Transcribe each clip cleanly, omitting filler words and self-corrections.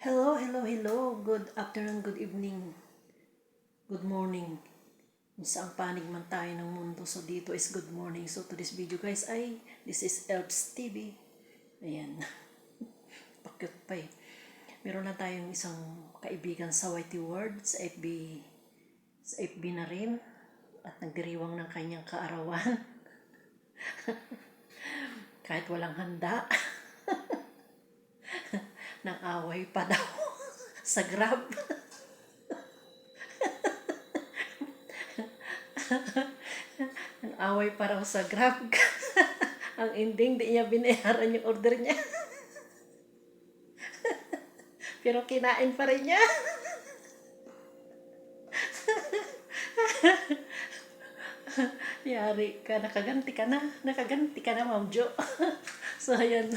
Hello, hello, hello. Good afternoon, good evening, good morning. Kung saan panig man tayo ng mundo. So, dito is good morning. So, to this video guys this is Elps TV. Ayan. Pakyut pa eh. Meron na tayong isang kaibigan sa YT World, sa FB na rin. At nagdiriwang ng kanyang kaarawan. Kahit walang handa. Nang away pa daw sa Grab. Nang away pa raw sa Grab. Ang ending, di niya binayaran yung order niya. Pero kinain pa rin niya. Yari ka, nakaganti ka na, Ma'am Jo. So, ayan.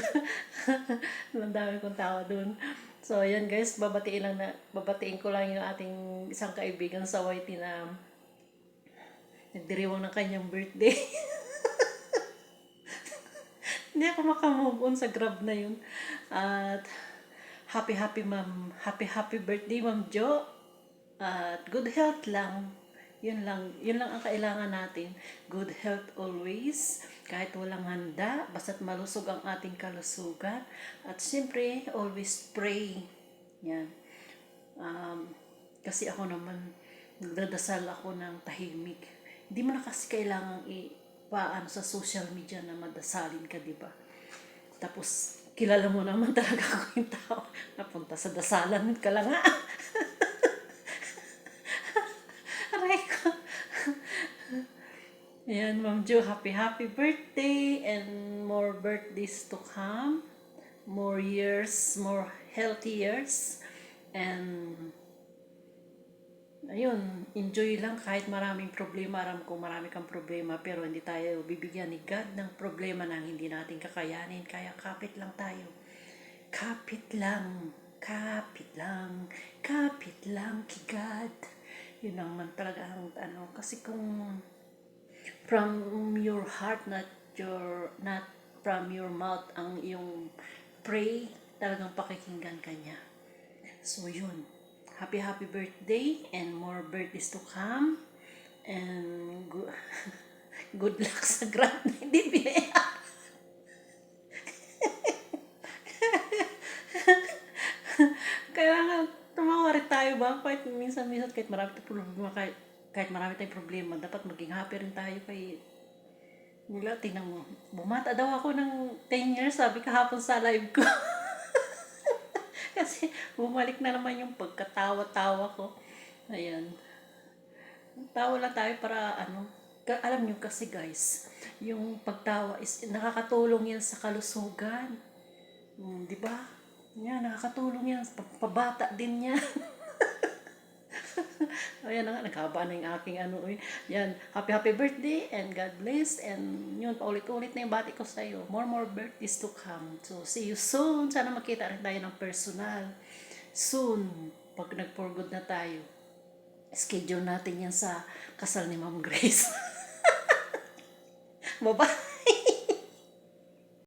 Ang dami kong tawa dun. So, ayan guys, babatiin ko lang yung ating isang kaibigan sa YT na nagdiriwang ng kanyang birthday. Hindi ako makamove on sa Grab na yun. At happy birthday Ma'am Jo. At good health lang. Yun lang ang kailangan natin. Good health always. Kahit walang handa, basta't malusog ang ating kalusugan. At siyempre, always pray. Yan. Kasi ako naman, nagdadasal ako ng tahimik. Hindi mo na kasi kailangan paano sa social media na madasalin ka, di ba? Tapos, kilala mo naman talaga ako yung tao. Napunta sa dasalan ka lang nga. Aray ko. Ayan, Ma'am Jo, happy birthday and more birthdays to come. More years, more healthy years. And ayun, enjoy lang kahit maraming problema. Aram ko marami kang problema, pero hindi tayo bibigyan ni God ng problema na hindi natin kakayanin. Kaya kapit lang tayo. Kapit lang kay God. Yun lang man talaga ang kasi kung from your heart, not from your mouth ang iyong pray, talagang pakikinggan ka niya. So yun, happy birthday and more birthdays to come, and good luck sa Grab na hindi pinaya. Kailangan tumawa rin tayo ba? Kahit minsan kahit marami tayong problema, kahit marami tayong problema, dapat maging happy rin tayo kay nila. Tingnan mo, bumata daw ako ng 10 years, sabi kahapon sa live ko. Kasi bumalik na naman yung pagkatawa-tawa ko. Ayan. Tawa lang tayo para alam nyo kasi guys, yung pagtawa is nakakatulong yan sa kalusugan. Di ba? Yan, nakakatulong yan. Pabata din yan. Ayan na nga, nagkaba na yung aking Yan, happy birthday and God bless. And yun, paulit-ulit na yung bati ko sa'yo. More birthdays to come. So, see you soon. Sana makita rin tayo ng personal. Soon, pag nag-for good na tayo. Schedule natin yan sa kasal ni Ma'am Grace. Baba.